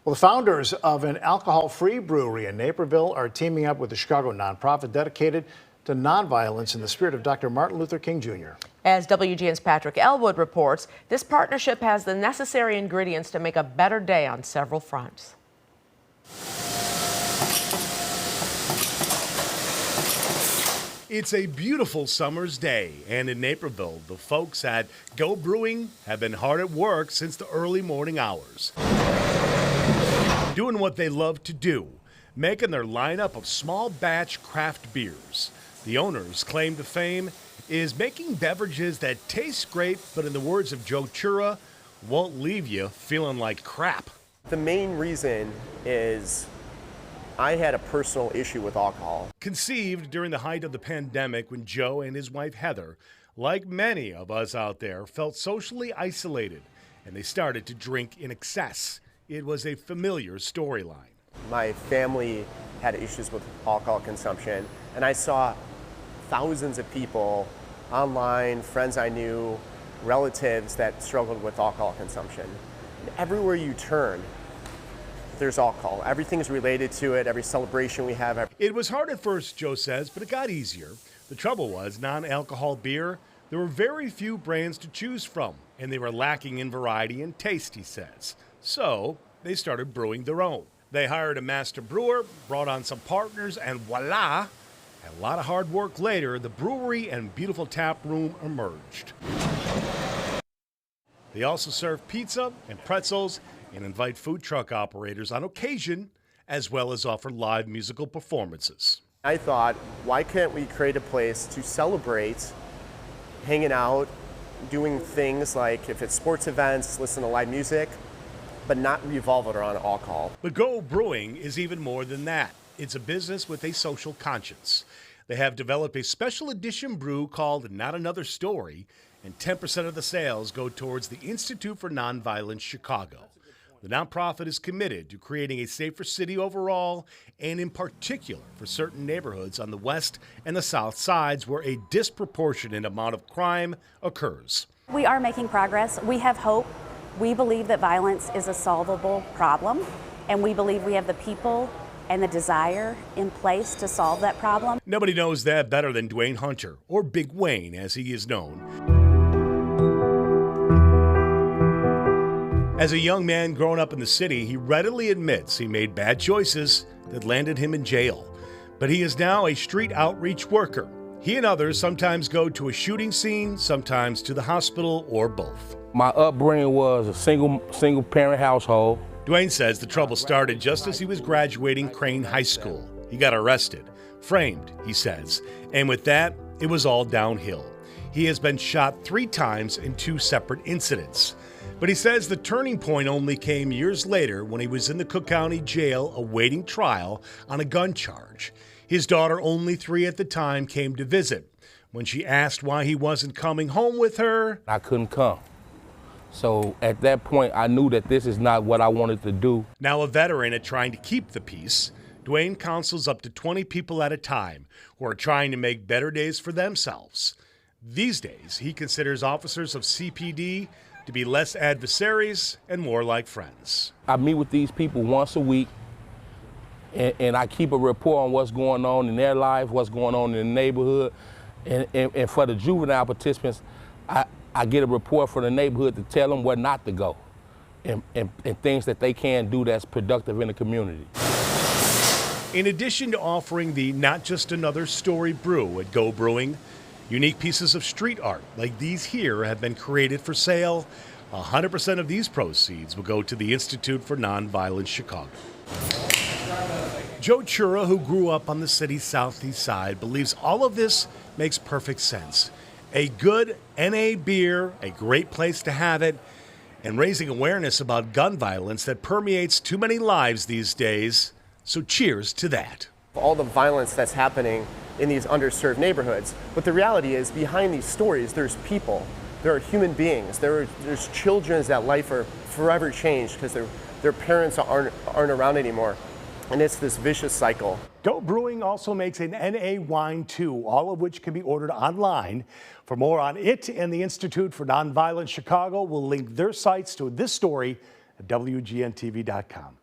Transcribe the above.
Well, the founders of an alcohol-free brewery in Naperville are teaming up with the Chicago nonprofit dedicated to nonviolence in the spirit of Dr. Martin Luther King Jr. As WGN's Patrick Elwood reports, this partnership has the necessary ingredients to make a better day on several fronts. It's a beautiful summer's day, and in Naperville, the folks at Go Brewing have been hard at work since the early morning hours. Doing what they love to do, making their lineup of small batch craft beers. The owner's claim to fame is making beverages that taste great, but in the words of Joe Chura, won't leave you feeling like crap. The main reason is I had a personal issue with alcohol. Conceived during the height of the pandemic when Joe and his wife Heather, like many of us out there, felt socially isolated and they started to drink in excess. It was a familiar storyline. My family had issues with alcohol consumption, and I saw thousands of people online, friends I knew, relatives that struggled with alcohol consumption. And everywhere you turn, there's alcohol. Everything's related to it, every celebration we have. It was hard at first, Joe says, but it got easier. The trouble was, non-alcohol beer, there were very few brands to choose from, and they were lacking in variety and taste, he says. So they started brewing their own. They hired a master brewer, brought on some partners, and voila, a lot of hard work later, the brewery and beautiful tap room emerged. They also serve pizza and pretzels and invite food truck operators on occasion, as well as offer live musical performances. I thought, why can't we create a place to celebrate hanging out, doing things like if it's sports events, listen to live music, but not revolve it around alcohol. But Go Brewing is even more than that. It's a business with a social conscience. They have developed a special edition brew called Not Another Story, and 10% of the sales go towards the Institute for Nonviolence Chicago. The nonprofit is committed to creating a safer city overall, and in particular for certain neighborhoods on the west and the south sides where a disproportionate amount of crime occurs. We are making progress. We have hope. We believe that violence is a solvable problem, and we believe we have the people and the desire in place to solve that problem. Nobody knows that better than Dwayne Hunter, or Big Wayne as he is known. As a young man growing up in the city, he readily admits he made bad choices that landed him in jail. But he is now a street outreach worker. He and others sometimes go to a shooting scene, sometimes to the hospital, or both. My upbringing was a single parent household. Dwayne says the trouble started just as he was graduating Crane High School. He got arrested, framed, he says, and with that, it was all downhill. He has been shot 3 times in 2 separate incidents. But he says the turning point only came years later when he was in the Cook County Jail awaiting trial on a gun charge. His daughter, only 3 at the time, came to visit. When she asked why he wasn't coming home with her, I couldn't come. So at that point, I knew that this is not what I wanted to do. Now a veteran at trying to keep the peace, Dwayne counsels up to 20 people at a time who are trying to make better days for themselves. These days, he considers officers of CPD to be less adversaries and more like friends. I meet with these people once a week, and I keep a report on what's going on in their life, what's going on in the neighborhood. And for the juvenile participants, I get a report for the neighborhood to tell them where not to go and things that they can do that's productive in the community. In addition to offering the Not Just Another Story brew at Go Brewing, unique pieces of street art like these here have been created for sale. 100% of these proceeds will go to the Institute for Nonviolence Chicago. Joe Chura, who grew up on the city's southeast side, believes all of this makes perfect sense. A good NA beer, a great place to have it, and raising awareness about gun violence that permeates too many lives these days. So cheers to that. All the violence that's happening in these underserved neighborhoods. But the reality is, behind these stories, there's people. There are human beings. There's children that life are forever changed because their parents aren't around anymore. And it's this vicious cycle. Go Brewing also makes an NA wine too, all of which can be ordered online. For more on it and the Institute for Nonviolence Chicago, we'll link their sites to this story at WGNTV.com.